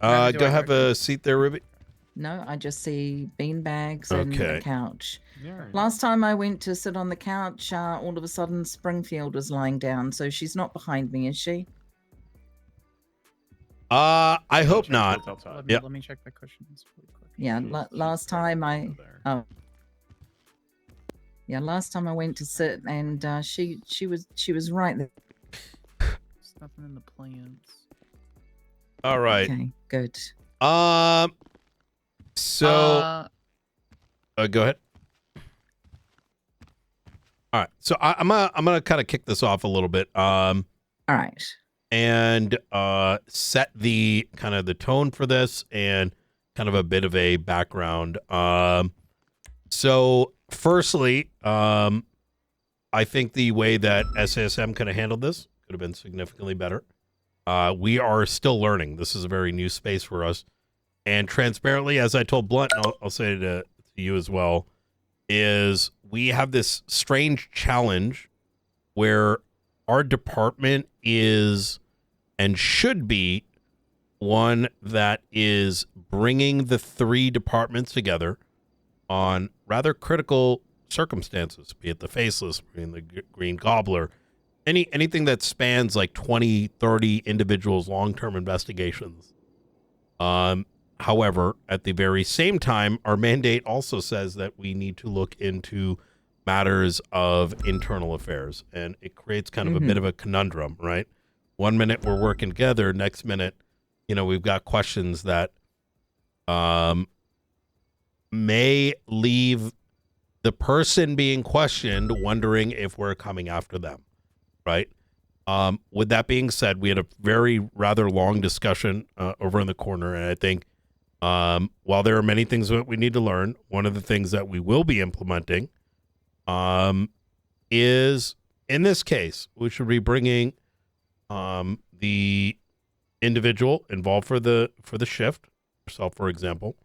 Go have a seat there, Ruby. No, I just see beanbags and a Okay. couch. Yeah. Last time I went to sit on the couch, all of a sudden Springfield was lying down, so she's not behind me, is she? I hope not. Let me check the cushions really quick. Yeah, last time I last time I went to sit, and she was right there. There's nothing in the plans. All right. Okay, good. So go ahead. All right. So I'm gonna kind of kick this off a little bit. All right. And set the kind of the tone for this and kind of a bit of a background. So firstly, I think the way that SASM could have handled this could have been significantly better. We are still learning. This is a very new space for us. And transparently, as I told Blunt, and I'll say it to you as well, is we have this strange challenge where our department is and should be one that is bringing the three departments together on rather critical circumstances, be it the Faceless, be it the Green Gobbler, anything that spans like 20, 30 individuals' long-term investigations. However, at the very same time, our mandate also says that we need to look into matters of internal affairs, and it creates kind of a bit of a conundrum, right? 1 minute we're working together, next minute, we've got questions that may leave the person being questioned wondering if we're coming after them, right? With that being said, we had a rather long discussion over in the corner, and I think while there are many things that we need to learn, one of the things that we will be implementing is, in this case, we should be bringing the individual involved for the shift, yourself, for example,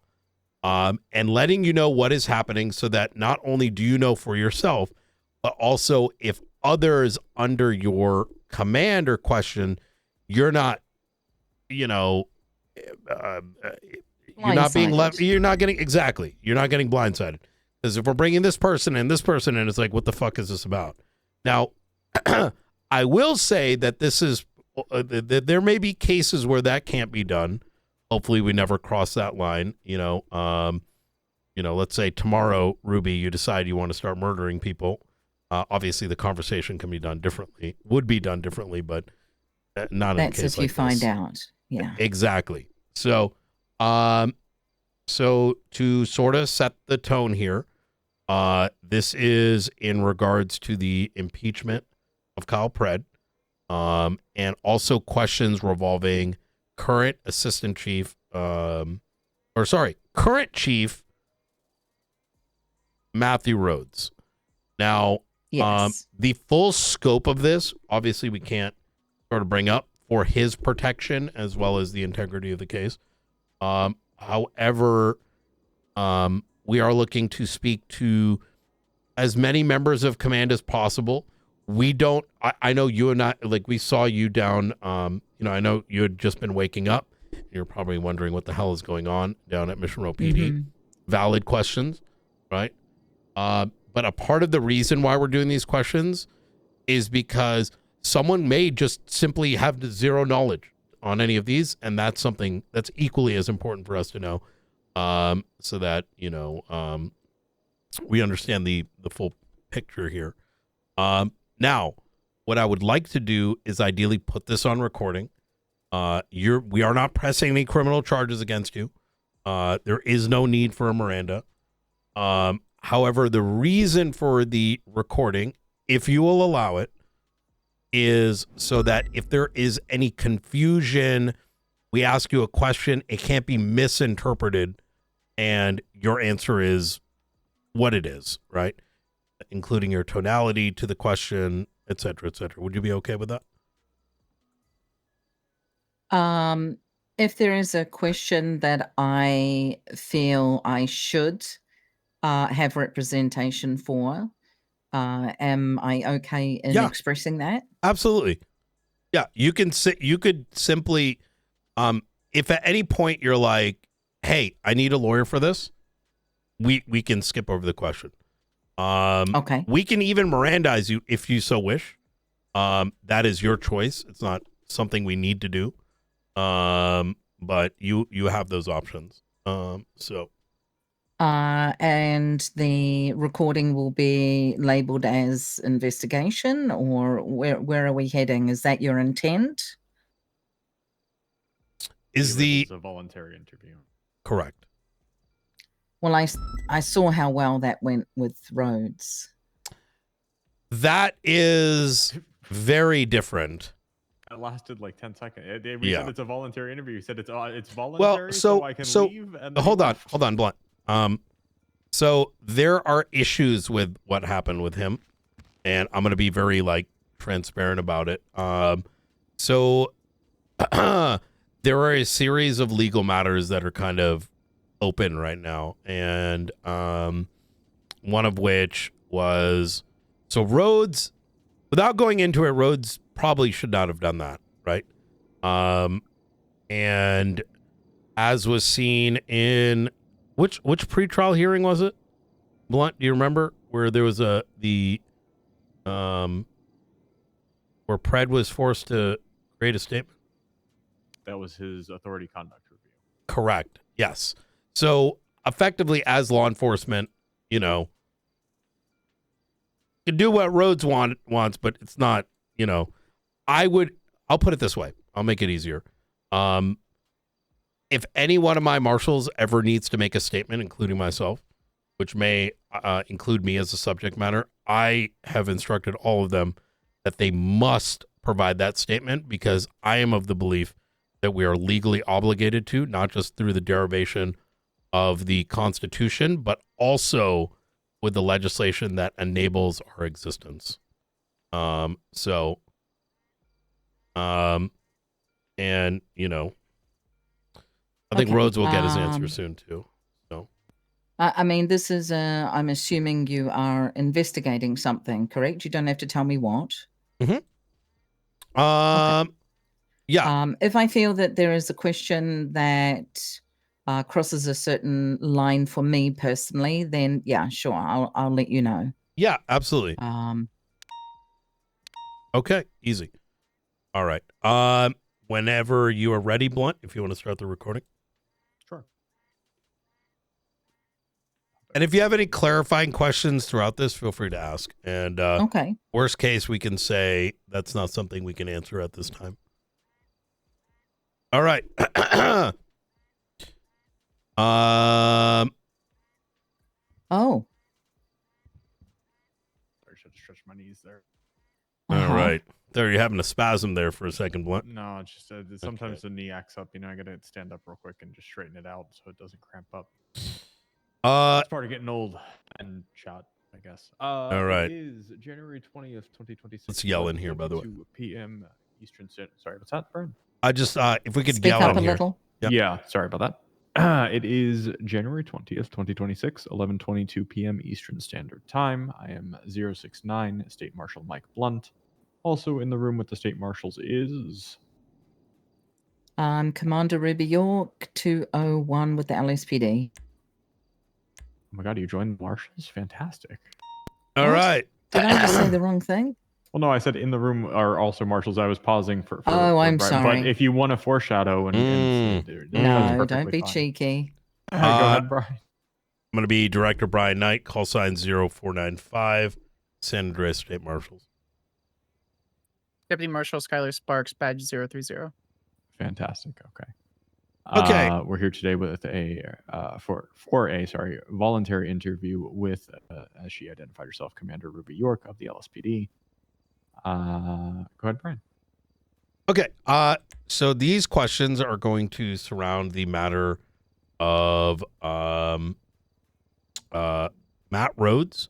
and letting you know what is happening so that not only do you know for yourself, but also if others under your command or question, you're not, you're not being left, you're not getting blindsided. Because if we're bringing this person in, it's like, what the fuck is this about? Now, I will say that this is, there may be cases where that can't be done. Hopefully we never cross that line. Let's say tomorrow, Ruby, you decide you want to start murdering people. Obviously the conversation can be done differently, would be done differently, but not in a case like this. That's if you find out. Yeah. Exactly. So, so to sort of set the tone here, this is in regards to the impeachment of Kyle Pred, and also questions revolving current Chief Matthew Rhodes. Now, yes. The full scope of this, obviously we can't sort of bring up for his protection as well as the integrity of the case. However, we are looking to speak to as many members of command as possible. I know you and I, like, we saw you down, I know you had just been waking up. You're probably wondering what the hell is going on down at Mission Row PD. Valid questions, right? But a part of the reason why we're doing these questions is because someone may just simply have zero knowledge on any of these, and that's something that's equally as important for us to know, so that, we understand the full picture here. Now, what I would like to do is ideally put this on recording. We are not pressing any criminal charges against you. There is no need for a Miranda. However, the reason for the recording, if you will allow it, is so that if there is any confusion, we ask you a question, it can't be misinterpreted, and your answer is what it is, right? Including your tonality to the question, et cetera, et cetera. Would you be okay with that? If there is a question that I feel I should have representation for, am I okay in expressing that? Absolutely. Yeah, you could simply if at any point you're like, hey, I need a lawyer for this, we can skip over the question. Okay. We can even Mirandize you if you so wish. That is your choice. It's not something we need to do. But you have those options. So. And the recording will be labeled as investigation, or where are we heading? Is that your intent? Is It's a voluntary interview. correct? Well, I saw how well that went with Rhodes. That is very different. It lasted like 10 seconds. We Yeah. said it's a voluntary interview. You said it's voluntary, so- so I can so- leave. And then Hold he on, left. hold on, Blunt. So there are issues with what happened with him, and I'm going to be very transparent about it. So there are a series of legal matters that are kind of open right now, and one of which was Rhodes. Without going into it, Rhodes probably should not have done that, right? And as was seen in which pretrial hearing was it? Blunt, do you remember where there was where Pred was forced to create a statement? That was his authority conduct review. Correct. Yes. So effectively, as law enforcement, you can do what Rhodes wants, but it's not, I'll put it this way. I'll make it easier. If any one of my marshals ever needs to make a statement, including myself, which may include me as a subject matter, I have instructed all of them that they must provide that statement, because I am of the belief that we are legally obligated to, not just through the derivation of the Constitution, but also with the legislation that enables our existence. And I think Okay, Rhodes will get his answer soon too. So I mean, this is I'm assuming you are investigating something, correct? You don't have to tell me what. yeah. If I feel that there is a question that crosses a certain line for me personally, then yeah, sure, I'll let you know. Yeah, absolutely. Okay, easy. All right. Whenever you are ready, Blunt, if you want to start the recording. Sure. And if you have any clarifying questions throughout this, feel free to ask. And Okay. worst case, we can say that's not something we can answer at this time. All right. Oh. I should stretch my knees there. Uh-huh. All right. There, you're having a spasm there for a second, Blunt. No, it's just sometimes the knee acts up. I gotta stand up real quick and just straighten it out so it doesn't cramp up. It's part of getting old and shot, I guess. All right. It is January 20th, 2026. Let's yell in here, by the way. 2 p.m. Eastern Standard. Sorry, what's that, Brian? I just, if we could Speak yell up in a here. little. Yep. Yeah, sorry about that. It is January 20th, 2026, 11:22 p.m. Eastern Standard Time. I am 069 State Marshal Mike Blunt. Also in the room with the State Marshals is... Commander Ruby York, 201 with the LSPD. Oh my god, you joined the Marshals? Fantastic. All What? right. Did I just say the wrong thing? Well, no, I said in the room are also Marshals. I was pausing for I'm Brian. sorry. But if you want to foreshadow Mm. that's No, perfectly don't be fine. cheeky. Go ahead, Brian. I'm going to be Director Brian Knight, call sign 0495, San Andreas State Marshals. Deputy Marshal Skylar Sparks, badge 030. Fantastic. Okay. Okay. We're here today with for a voluntary interview with, as she identified herself, Commander Ruby York of the LSPD. Go ahead, Brian. Okay. So these questions are going to surround the matter of Matt Rhodes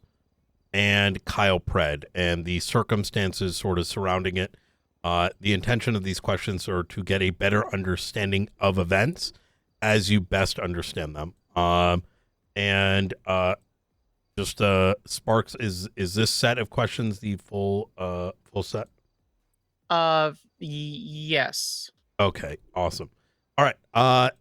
and Kyle Pred and the circumstances sort of surrounding it. The intention of these questions are to get a better understanding of events as you best understand them. Just Sparks, is this set of questions the full set? Yes. Okay, awesome. All right.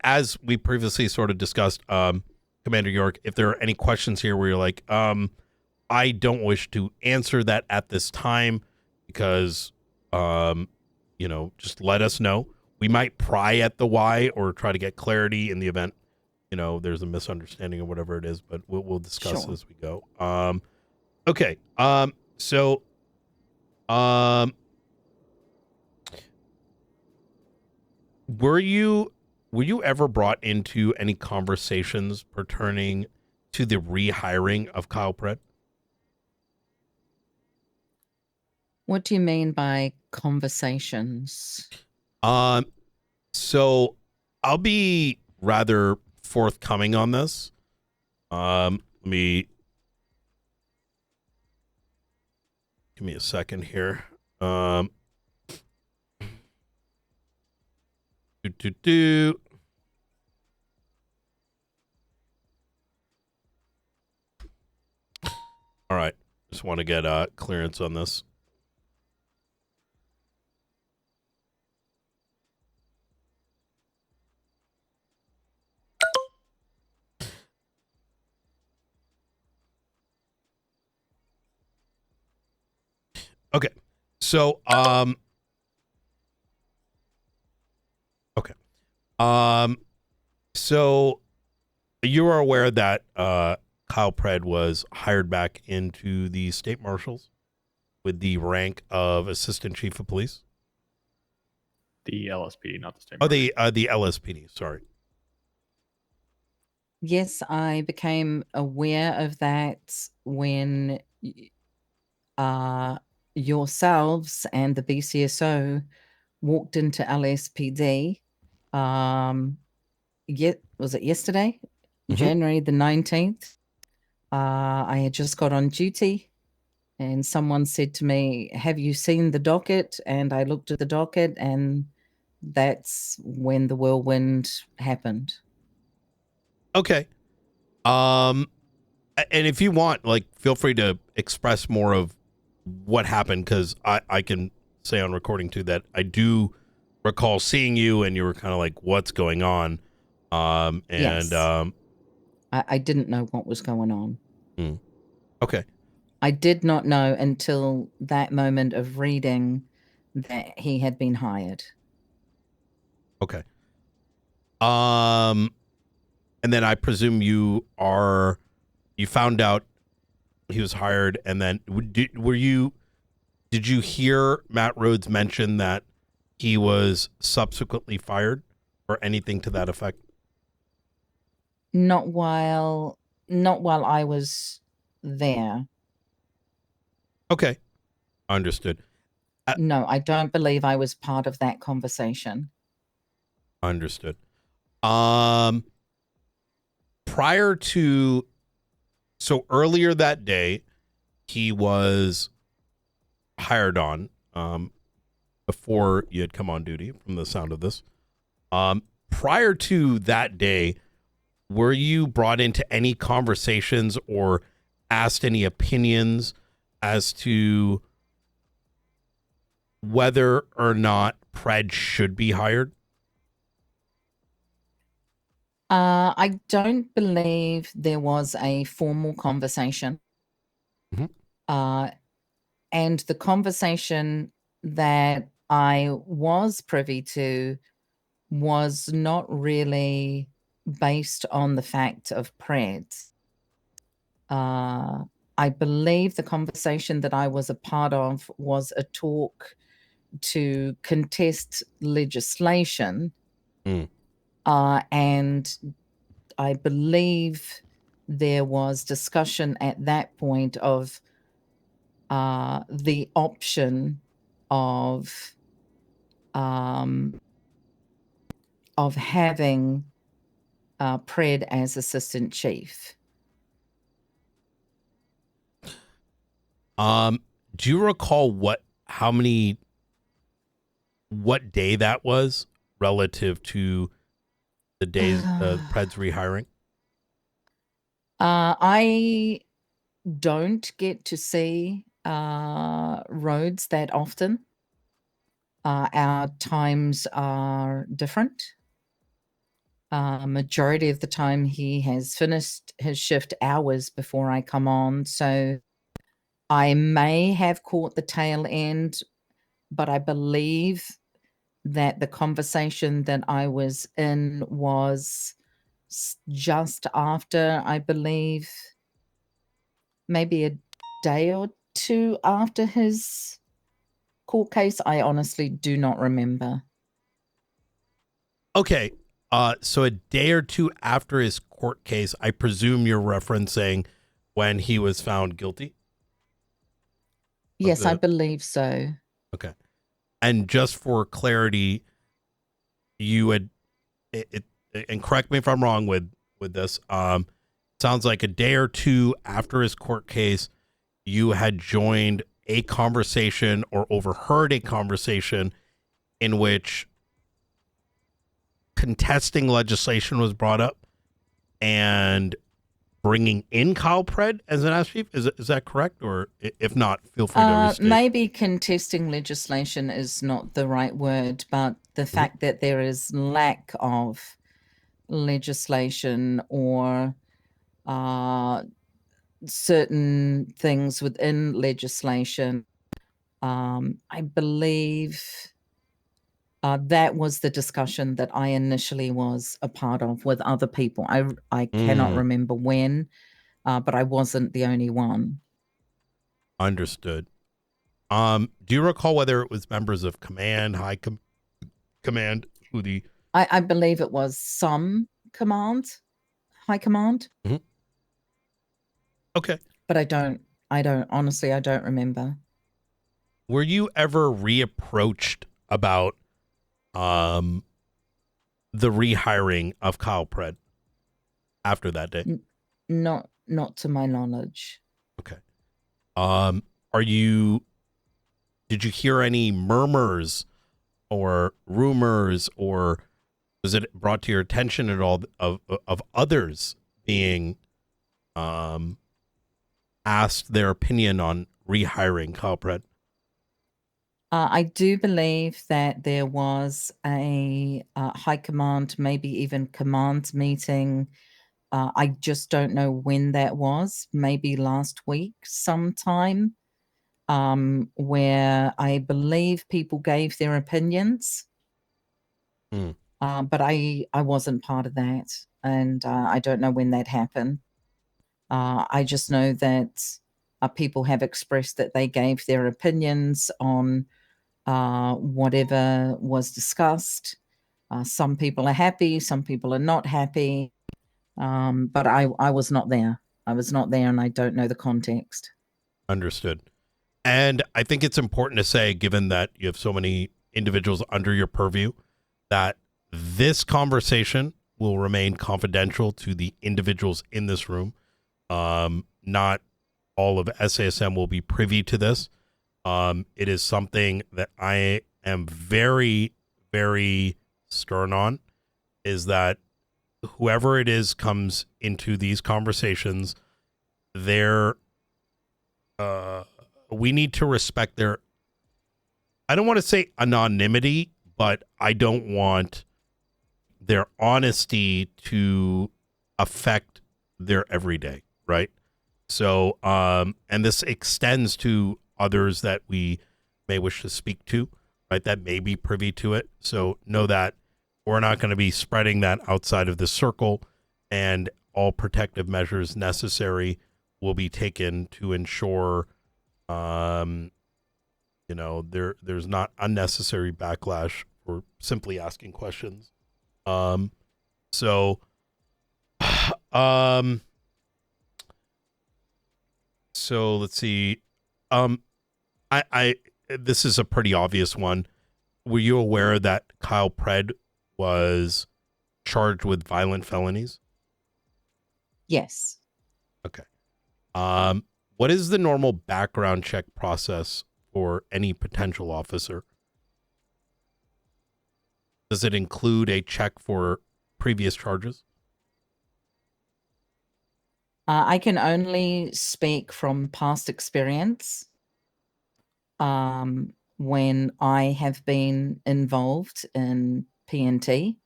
As we previously sort of discussed, Commander York, if there are any questions here where you're like, I don't wish to answer that at this time because, just let us know. We might pry at the why or try to get clarity in the event, there's a misunderstanding or whatever it is, but we'll discuss Sure. as we go. Okay. So, were you ever brought into any conversations pertaining to the rehiring of Kyle Pred? What do you mean by conversations? So I'll be rather forthcoming on this. Let me give me a second here. All right. Just want to get clearance on this. Okay. So, okay. So you are aware that Kyle Pred was hired back into the state marshals with the rank of assistant chief of police? The LSPD, not the state. Oh, the LSPD. Sorry. Yes, I became aware of that when yourselves and the BCSO walked into LSPD. Was it yesterday? Mhm. January the 19th. I had just got on duty and someone said to me, "Have you seen the docket?" And I looked at the docket, and that's when the whirlwind happened. Okay. And if you want, feel free to express more of what happened, because I can say on recording too that I do recall seeing you and you were kind of like, what's going on? Yes. I didn't know what was going on. Okay. I did not know until that moment of reading that he had been hired. Okay. And then I presume you found out he was hired, and then did you hear Matt Rhodes mention that he was subsequently fired or anything to that effect? Not while I was there. Okay. Understood. No, I don't believe I was part of that conversation. Understood. So earlier that day, he was hired on, before you had come on duty, from the sound of this. Prior to that day, were you brought into any conversations or asked any opinions as to whether or not Pred should be hired? I don't believe there was a formal conversation. Mhm. And the conversation that I was privy to was not really based on the fact of Pred. I believe the conversation that I was a part of was a talk to contest legislation. Mm. And I believe there was discussion at that point of the option of having Pred as assistant chief. Do you recall what day that was relative to the days Pred's rehiring? I don't get to see Rhodes that often. Our times are different. Majority of the time, he has finished his shift hours before I come on. So I may have caught the tail end, but I believe that the conversation that I was in was just after, I believe, maybe a day or two after his court case. I honestly do not remember. Okay. So a day or two after his court case, I presume you're referencing when he was found guilty? Yes, I believe so. Okay. And just for clarity, you had and correct me if I'm wrong with this. Sounds like a day or two after his court case, you had joined a conversation or overheard a conversation in which contesting legislation was brought up and bringing in Kyle Pred as an ask chief. Is that correct? Or if not, feel free to restate. Maybe contesting legislation is not the right word, but the fact that there is lack of legislation or certain things within legislation, I believe that was the discussion that I initially was a part of with other people. I cannot remember when, but I wasn't the only one. Understood. Do you recall whether it was members of command, command, who the... I believe it was some high command. Okay. But honestly, I don't remember. Were you ever reapproached about the rehiring of Kyle Pred after that day? Not to my knowledge. Okay. Did you hear any murmurs or rumors, or was it brought to your attention at all of others being asked their opinion on rehiring Kyle Pred? I do believe that there was a high command, maybe even command meeting. I just don't know when that was. Maybe last week sometime, where I believe people gave their opinions. But I wasn't part of that, and I don't know when that happened. I just know that people have expressed that they gave their opinions on whatever was discussed. Some people are happy, some people are not happy, but I was not there. I was not there, and I don't know the context. Understood. And I think it's important to say, given that you have so many individuals under your purview, that this conversation will remain confidential to the individuals in this room. Not all of SASM will be privy to this. It is something that I am very, very stern on, is that whoever it is comes into these conversations, we need to respect their, I don't want to say anonymity, but I don't want their honesty to affect their everyday, right? So, and this extends to others that we may wish to speak to, right, that may be privy to it. So know that we're not going to be spreading that outside of the circle, and all protective measures necessary will be taken to ensure, there's not unnecessary backlash for simply asking questions. So let's see. This is a pretty obvious one. Were you aware that Kyle Pred was charged with violent felonies? Yes. Okay. What is the normal background check process for any potential officer? Does it include a check for previous charges? I can only speak from past experience. When I have been involved in PNT,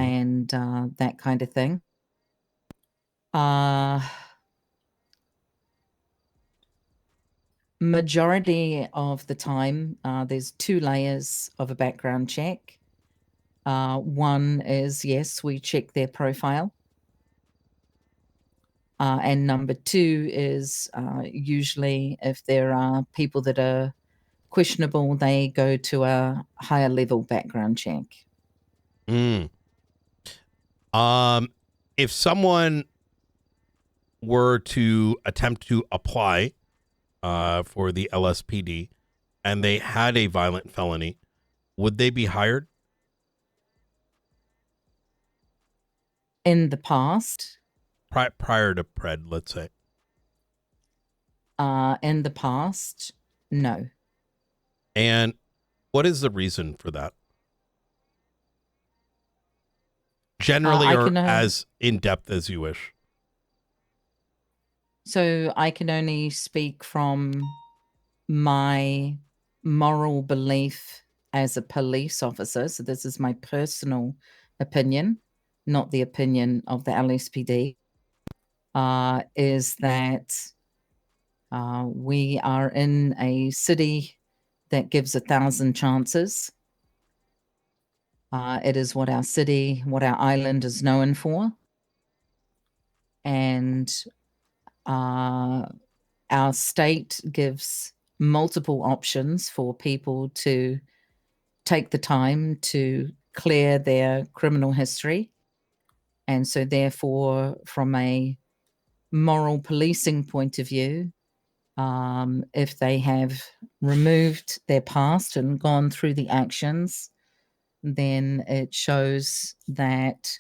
and that kind of thing. Majority of the time, there's 2 layers of a background check. One is, yes, we check their profile. And number 2 is usually if there are people that are questionable, they go to a higher level background check. If someone were to attempt to apply for the LSPD and they had a violent felony, would they be hired? In the past, Prior to Pred, let's say. in the past, no. And what is the reason for that? Generally, I or can, as in-depth as you wish. So I can only speak from my moral belief as a police officer. So this is my personal opinion, not the opinion of the LSPD, is that we are in a city that gives 1,000 chances. It is what our city, what our island is known for. And our state gives multiple options for people to take the time to clear their criminal history. And so therefore, from a moral policing point of view, if they have removed their past and gone through the actions, then it shows that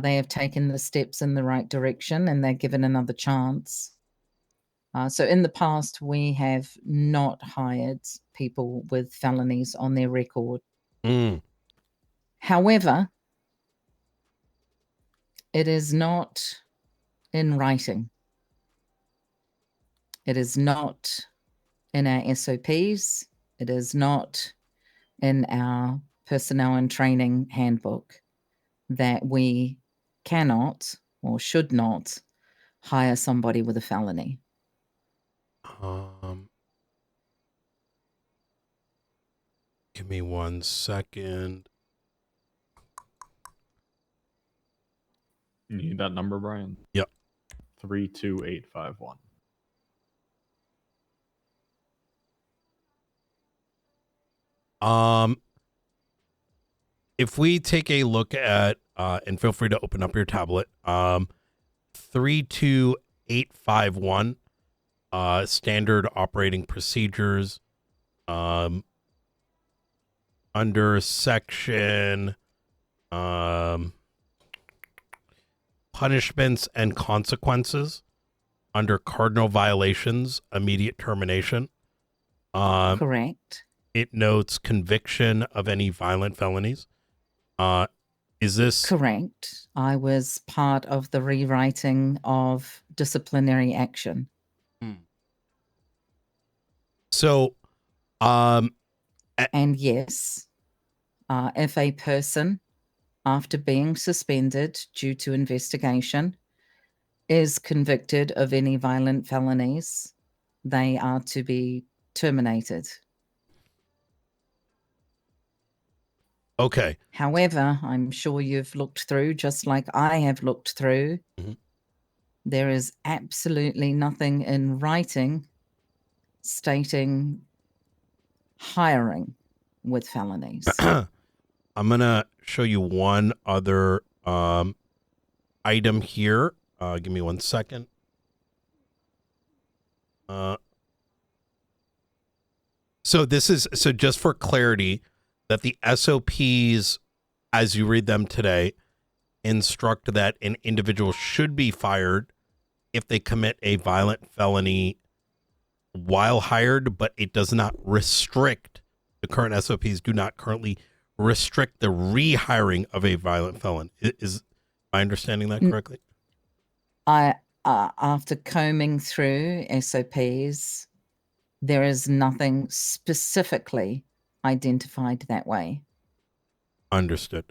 they have taken the steps in the right direction and they're given another chance. So in the past, we have not hired people with felonies on their record. However, it is not in writing. It is not in our SOPs. It is not in our personnel and training handbook that we cannot or should not hire somebody with a felony. Give me 1 second. You need that number, Brian? Yep. 32851. If we take a look at, and feel free to open up your tablet, 32851, standard operating procedures, under section, punishments and consequences, under cardinal violations, immediate termination. Correct. It notes conviction of any violent felonies. Is this correct? I was part of the rewriting of disciplinary action. So, and yes, if a person, after being suspended due to investigation, is convicted of any violent felonies, they are to be terminated. Okay. However, I'm sure you've looked through, just like I have looked through. There is absolutely nothing in writing stating hiring with felonies. I'm going to show you one other item here. Give me 1 second. So just for clarity, that the SOPs, as you read them today, instruct that an individual should be fired if they commit a violent felony while hired, but it does not restrict, the current SOPs do not currently restrict the rehiring of a violent felon. Is my understanding that correctly? After combing through SOPs, there is nothing specifically identified that way. Understood.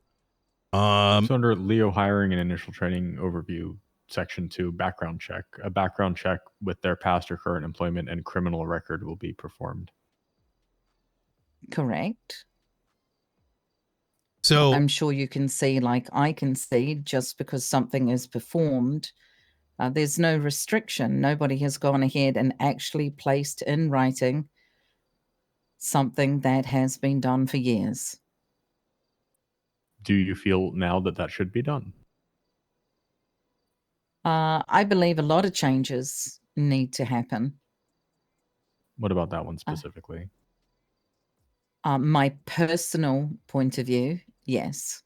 So under Leo hiring and initial training overview, section 2, background check. A background check with their past or current employment and criminal record will be performed. Correct. So I'm sure you can see, like I can see, just because something is performed, there's no restriction. Nobody has gone ahead and actually placed in writing something that has been done for years. Do you feel now that that should be done? I believe a lot of changes need to happen. What about that one specifically? My personal point of view, yes.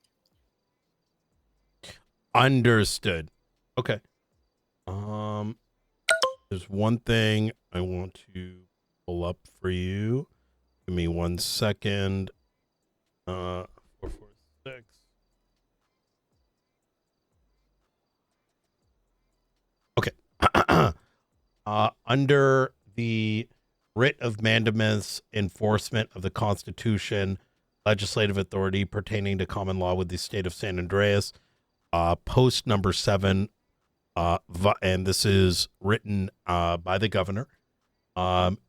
understood. Okay. There's one thing I want to pull up for you. Give me 1 second. 446. Okay. Under the writ of mandamus enforcement of the Constitution, legislative authority pertaining to common law with the state of San Andreas, post number 7, and this is written by the governor,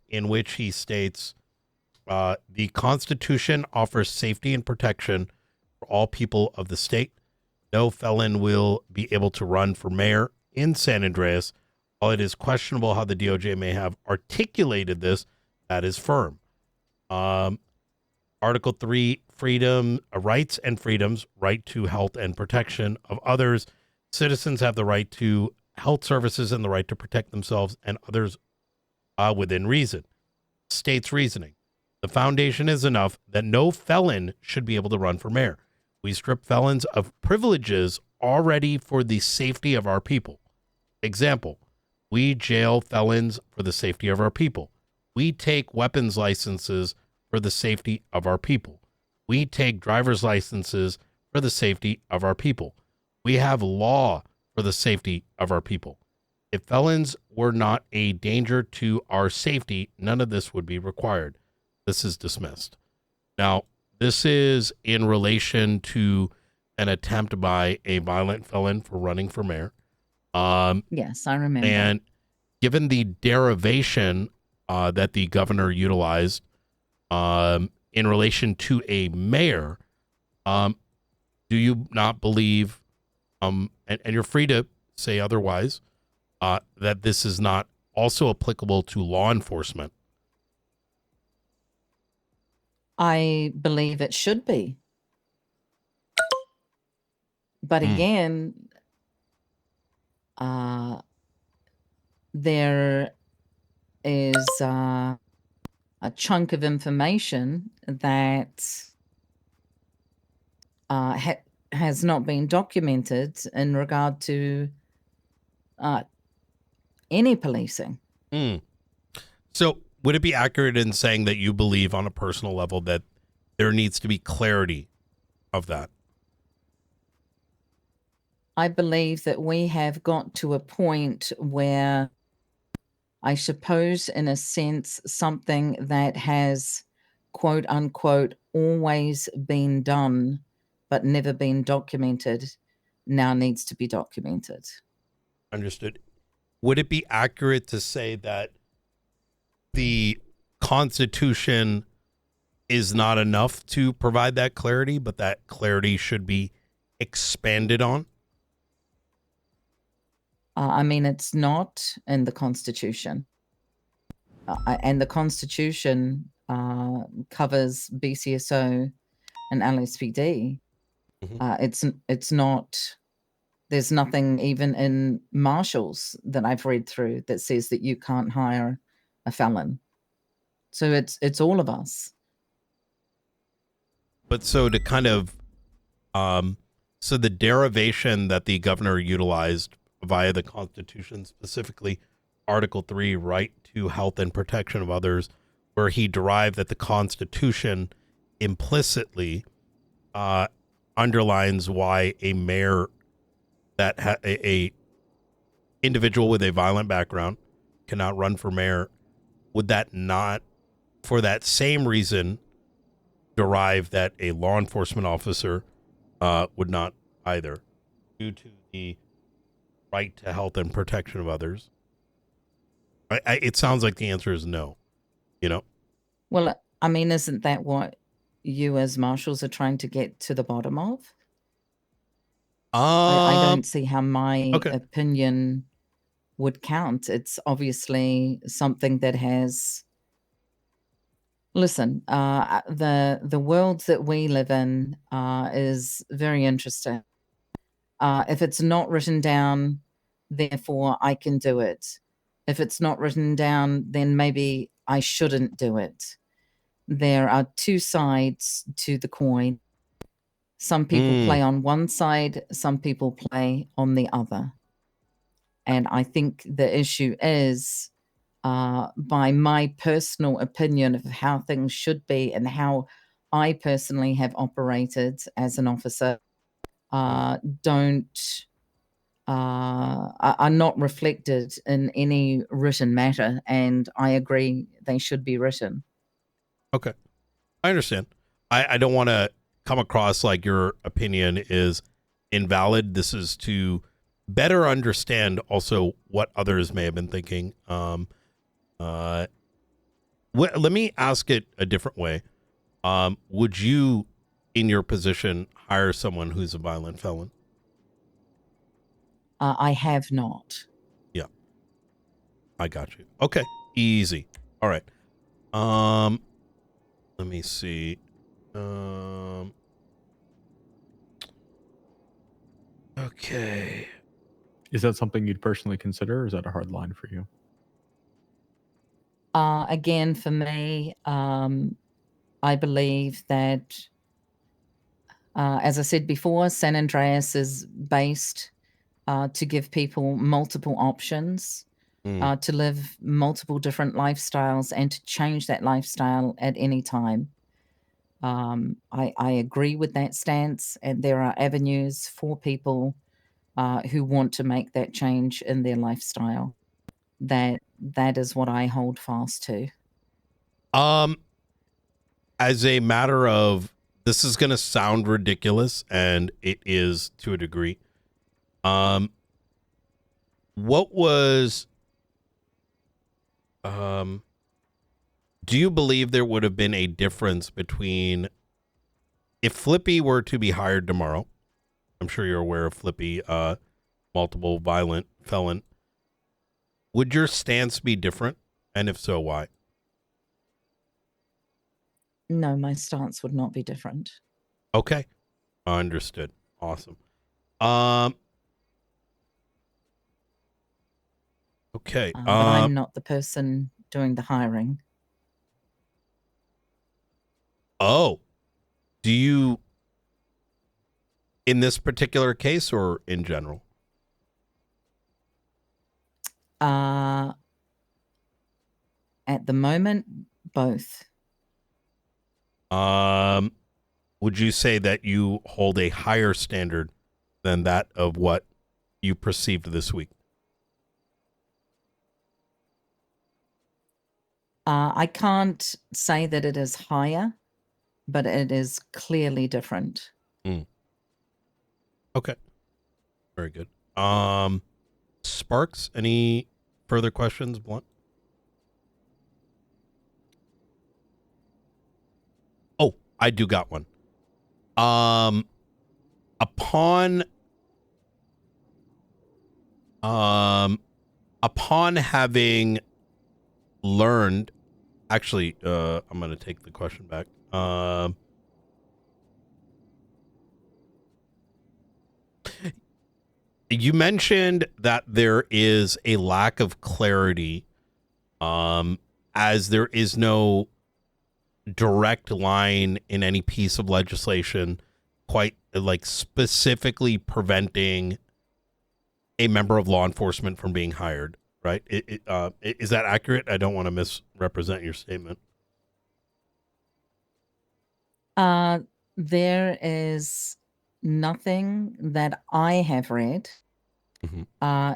in which he states, the Constitution offers safety and protection for all people of the state. No felon will be able to run for mayor in San Andreas. While it is questionable how the DOJ may have articulated this, that is firm. Article 3, freedom, rights and freedoms, right to health and protection of others. Citizens have the right to health services and the right to protect themselves and others within reason. State's reasoning. The foundation is enough that no felon should be able to run for mayor. We strip felons of privileges already for the safety of our people. Example, we jail felons for the safety of our people. We take weapons licenses for the safety of our people. We take driver's licenses for the safety of our people. We have law for the safety of our people. If felons were not a danger to our safety, none of this would be required. This is dismissed. Now, this is in relation to an attempt by a violent felon for running for mayor. Yes, I remember. And given the derivation that the governor utilized in relation to a mayor, do you not believe, and you're free to say otherwise, that this is not also applicable to law enforcement? I believe it should be. But again, there is a chunk of information that has not been documented in regard to any policing. So would it be accurate in saying that you believe on a personal level that there needs to be clarity of that? I believe that we have got to a point where, I suppose, in a sense, something that has, quote unquote, always been done but never been documented now needs to be documented. Understood. Would it be accurate to say that the Constitution is not enough to provide that clarity, but that clarity should be expanded on? I mean, it's not in the Constitution. And the Constitution covers BCSO and LSPD. It's not, there's nothing even in marshals that I've read through that says that you can't hire a felon. So it's all of us. But so to kind of, so the derivation that the governor utilized via the Constitution, specifically Article 3, right to health and protection of others, where he derived that the Constitution implicitly underlines why a mayor that a individual with a violent background cannot run for mayor. Would that not, for that same reason, derive that a law enforcement officer would not either, due to the right to health and protection of others. It sounds like the answer is no. You know. Well, I mean, isn't that what you as marshals are trying to get to the bottom of? I don't see how my okay. opinion would count. It's obviously something that has. Listen, the world that we live in is very interesting. If it's not written down, therefore I can do it. If it's not written down, then maybe I shouldn't do it. There are two sides to the coin. Some people play on one side, some people play on the other. And I think the issue is, by my personal opinion of how things should be and how I personally have operated as an officer, are not reflected in any written matter, and I agree they should be written. Okay, I understand. I don't want to come across like your opinion is invalid. This is to better understand also what others may have been thinking. Let me ask it a different way. Would you, in your position, hire someone who's a violent felon? I have not. Yeah, I got you. Okay, easy. All right. Let me see. Okay. Is that something you'd personally consider, or is that a hard line for you? Again, for me, I believe that, as I said before, San Andreas is based to give people multiple options, to live multiple different lifestyles, and to change that lifestyle at any time. I agree with that stance, and there are avenues for people who want to make that change in their lifestyle. That is what I hold fast to. As a matter of, this is going to sound ridiculous, and it is to a degree. What was, do you believe there would have been a difference between if Flippy were to be hired tomorrow? I'm sure you're aware of Flippy, multiple violent felon. Would your stance be different? And if so, why? No, my stance would not be different. Okay. Understood. Awesome. Okay. But I'm not the person doing the hiring. Oh, do you, in this particular case or in general? At the moment, both. Would you say that you hold a higher standard than that of what you perceived this week? I can't say that it is higher, but it is clearly different. Okay. Very good. Sparks, any further questions, Blunt? Oh, I do got one. Upon having learned, actually, I'm going to take the question back. You mentioned that there is a lack of clarity, as there is no direct line in any piece of legislation quite like specifically preventing a member of law enforcement from being hired, right? Is that accurate? I don't want to misrepresent your statement. There is nothing that I have read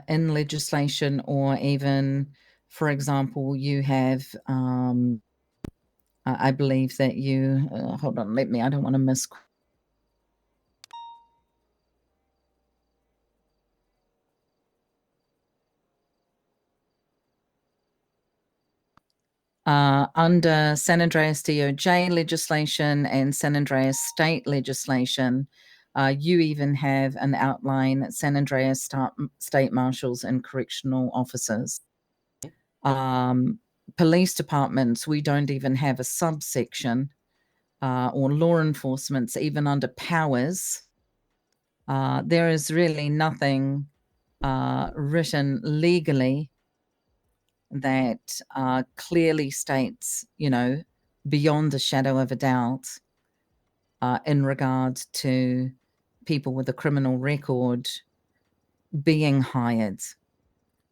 in legislation, or even, for example, you have, I believe that you, hold on, I don't want to Under San Andreas DOJ legislation and San Andreas state legislation, you even have an outline San Andreas state marshals and correctional officers. Police departments, we don't even have a subsection, or law enforcement's even under powers. There is really nothing written legally that clearly states, beyond a shadow of a doubt, in regard to people with a criminal record being hired.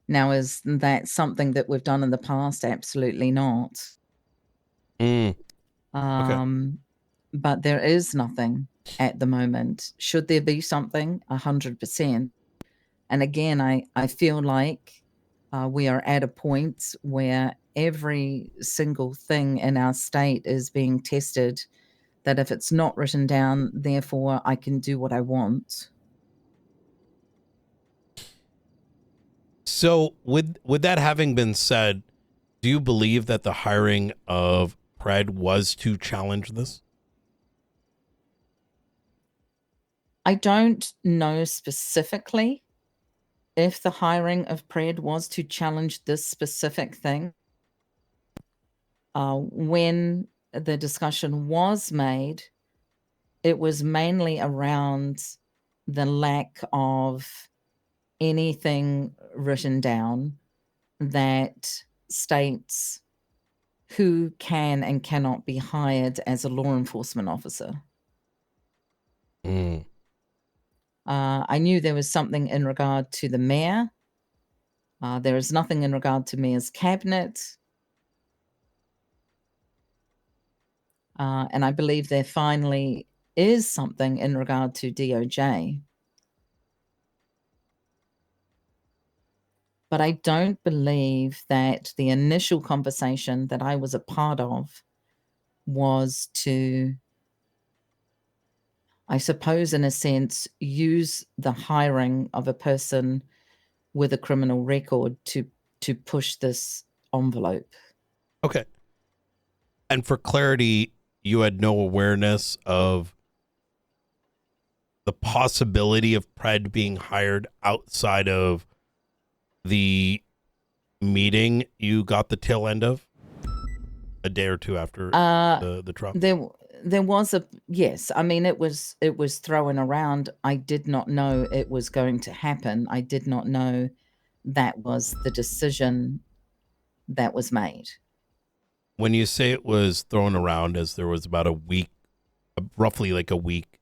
Now, is that something that we've done in the past? Absolutely not. Okay. But there is nothing at the moment. Should there be something? 100%. And again, I feel like we are at a point where every single thing in our state is being tested, that if it's not written down, therefore I can do what I want. So with that having been said, do you believe that the hiring of Pred was to challenge this? I don't know specifically if the hiring of Pred was to challenge this specific thing. When the discussion was made, it was mainly around the lack of anything written down that states who can and cannot be hired as a law enforcement officer. I knew there was something in regard to the mayor. There is nothing in regard to mayor's cabinet. And I believe there finally is something in regard to DOJ. But I don't believe that the initial conversation that I was a part of was to, I suppose, in a sense, use the hiring of a person with a criminal record to push this envelope. Okay. And for clarity, you had no awareness of the possibility of Pred being hired outside of the meeting you got the tail end of a day or two after the trial? There was yes. I mean, it was thrown around. I did not know it was going to happen. I did not know that was the decision that was made. When you say it was thrown around, as there was about a week, roughly like a week,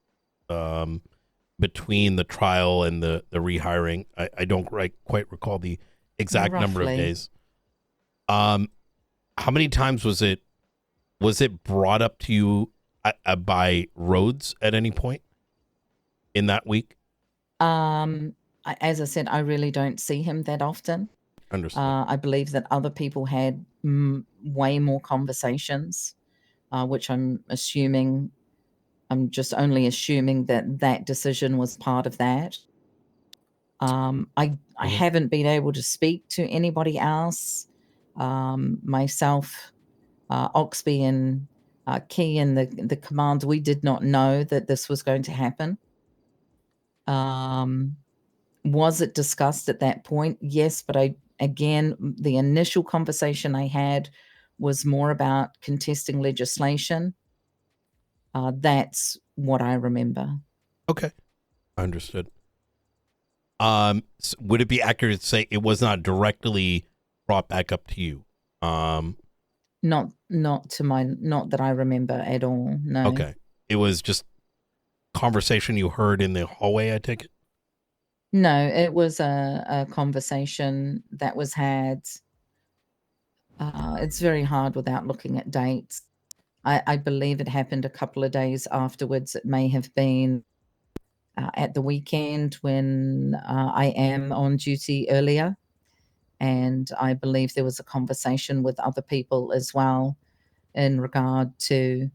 between the trial and the rehiring, I don't quite recall the exact number of days. How many times was it brought up to you by Rhodes at any point in that week? As I said, I really don't see him that often. Understood. I believe that other people had way more conversations, which I'm just only assuming that decision was part of that. I haven't been able to speak to anybody else. Myself, Oxby and Key and the command, we did not know that this was going to happen. Was it discussed at that point? Yes, but the initial conversation I had was more about contesting legislation. That's what I remember. Okay. Understood. So would it be accurate to say it was not directly brought back up to you? Not that I remember at all. No. Okay. It was just conversation you heard in the hallway, I take it? No, it was a conversation that was had. It's very hard without looking at dates. I believe it happened a couple of days afterwards. It may have been at the weekend when I am on duty earlier. And I believe there was a conversation with other people as well in regard to,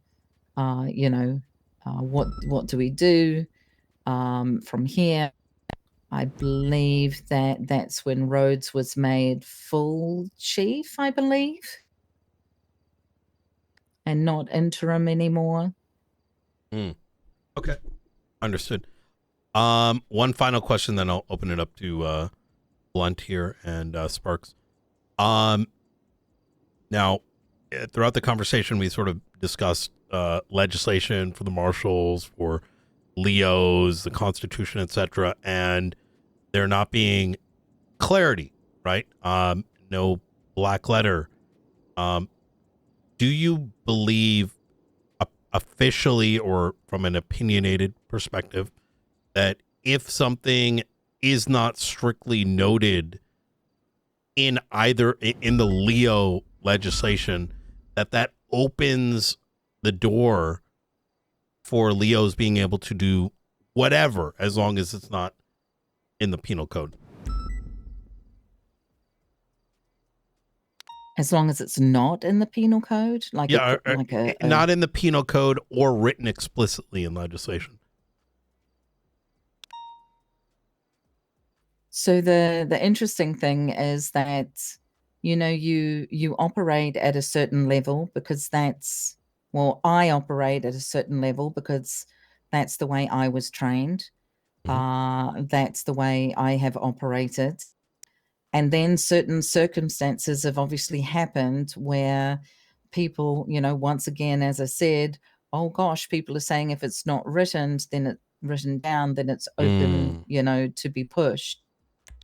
what do we do from here? I believe that's when Rhodes was made full chief, I believe. and not interim anymore. Okay. Understood. One final question, then I'll open it up to Blunt here and Sparks. Now, throughout the conversation, we sort of discussed legislation for the marshals, for Leos, the Constitution, etc., and there not being clarity, right? No black letter. Do you believe officially or from an opinionated perspective that if something is not strictly noted in the Leo legislation, that opens the door for Leos being able to do whatever, as long as it's not in the penal code? As long as it's not in the penal code, like Yeah, not in the penal code or written explicitly in legislation. So the interesting thing is that, you know, you operate at a certain level because I operate at a certain level because that's the way I was trained. That's the way I have operated. And then certain circumstances have obviously happened where people, you know, once again, as I said, oh gosh, people are saying if it's not written, then it's written down, then it's open, you know, to be pushed.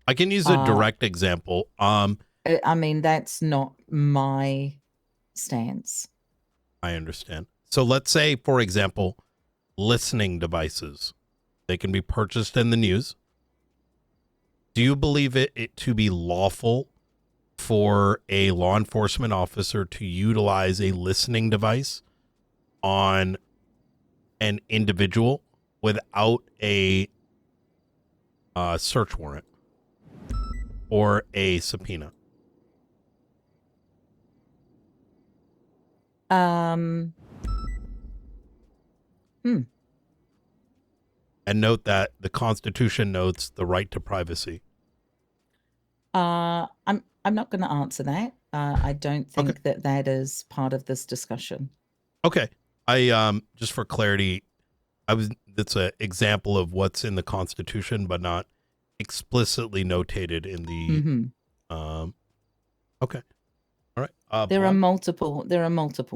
I can use a direct example. I mean, that's not my stance. I understand. So let's say, for example, listening devices. They can be purchased in the news. Do you believe it to be lawful for a law enforcement officer to utilize a listening device on an individual without a search warrant or a subpoena? And note that the Constitution notes the right to privacy. I'm not going to answer that. I don't think that is part of this discussion. Okay. I just for clarity, that's an example of what's in the Constitution, but not explicitly notated in the okay. All right. There are multiple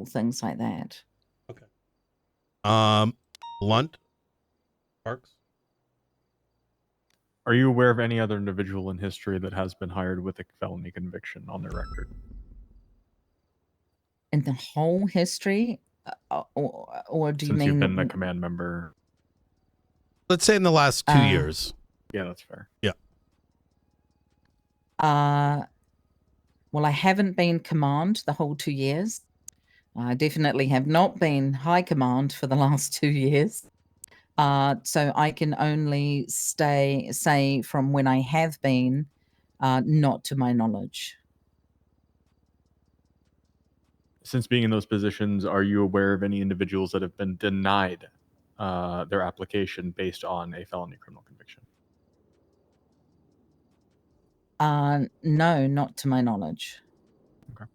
things like that. Okay. Blunt, Parks. Are you aware of any other individual in history that has been hired with a felony conviction on their record? In the whole history, or do you Since mean you've been the command member? Let's say in the last 2 years. Yeah, that's fair. Yeah. Well, I haven't been command the whole 2 years. I definitely have not been high command for the last 2 years. So I can only say from when I have been, not to my knowledge. Since being in those positions, are you aware of any individuals that have been denied their application based on a felony criminal conviction? No, not to my knowledge. Okay.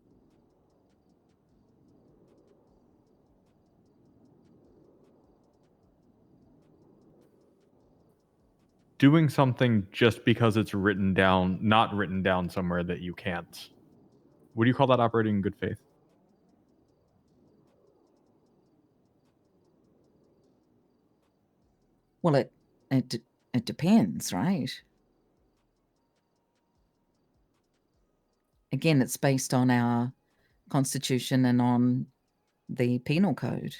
Doing something just because it's written down, not written down somewhere that you can't. Would you call that operating in good faith? Well, it depends, right? Again, it's based on our Constitution and on the penal code.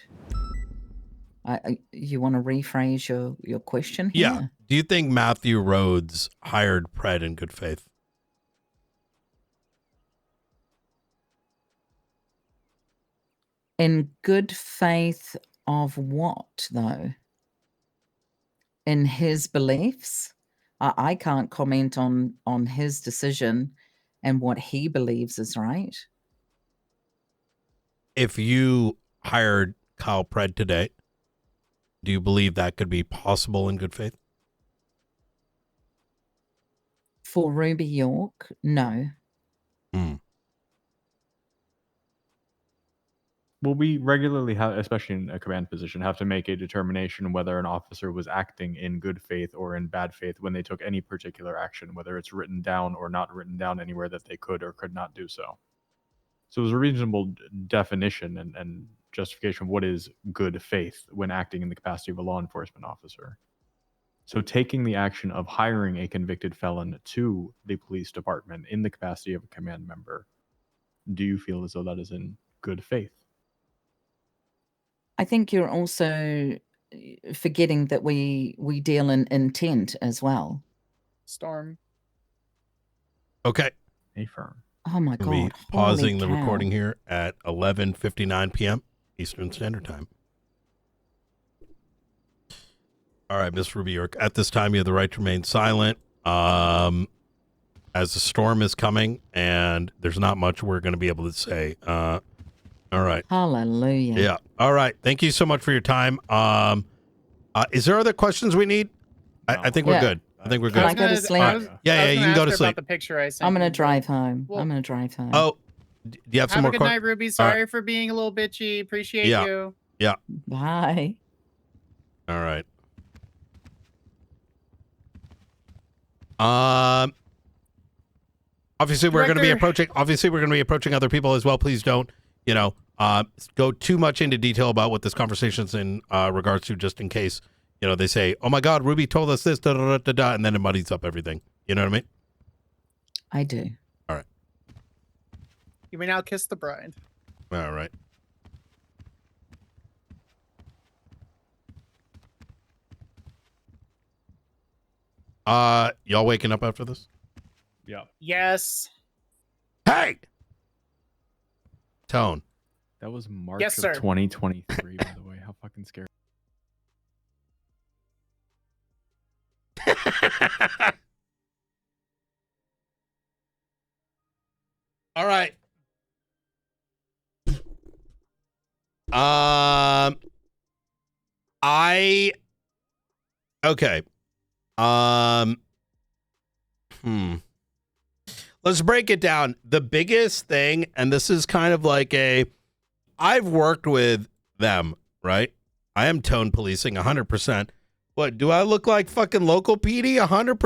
You want to rephrase your question here? Yeah. Do you think Matthew Rhodes hired Pred in good faith? In good faith of what, though? In his beliefs? I can't comment on his decision and what he believes is right. If you hired Kyle Pred today, do you believe that could be possible in good faith? For Ruby York, no. Well, Well, we regularly have, especially in a command position, have to make a determination whether an officer was acting in good faith or in bad faith when they took any particular action, whether it's written down or not written down anywhere that they could or could not do so. So it was a reasonable definition and justification of what is good faith when acting in the capacity of a law enforcement officer. So taking the action of hiring a convicted felon to the police department in the capacity of a command member, do you feel as though that is in good faith? I think you're also forgetting that we deal in intent as well. Storm. Okay. Affirm. Oh my We'll be God. pausing the Holy cow. recording here at 11:59 p.m. Eastern Standard Time. All right, Ms. Ruby York, at this time, you have the right to remain silent. As the storm is coming, and there's not much we're going to be able to say. All right. Hallelujah. Yeah. All right. Thank you so much for your time. Is there other questions we need? I think we're Yeah. good. I think we're Can I good. go to sleep? Yeah, you can go to sleep. About the picture I sent I'm going you, to drive home. Well- I'm going to drive home. Oh, do you have some Have more a good questions? night, Ruby. Sorry for being a little bitchy. Appreciate Yeah. you. Bye. All right. Obviously we're going to be approaching other people as well. Please don't, go too much into detail about what this conversation's in regards to, just in case, they say, "Oh my God, Ruby told us this," da, da, da, da, da, and then it muddies up everything. You know what I mean? I do. All right. You may now kiss the bride. All right. Y'all waking up after this? Yeah. Yes. Hey! Tone. That was March Yes, sir. of 2023, by the way. How fucking scary. All right. Okay. Let's break it down. The biggest thing, and this is kind of like I've worked with them, right? I am tone policing 100%. What, do I look like fucking local PD? 100%.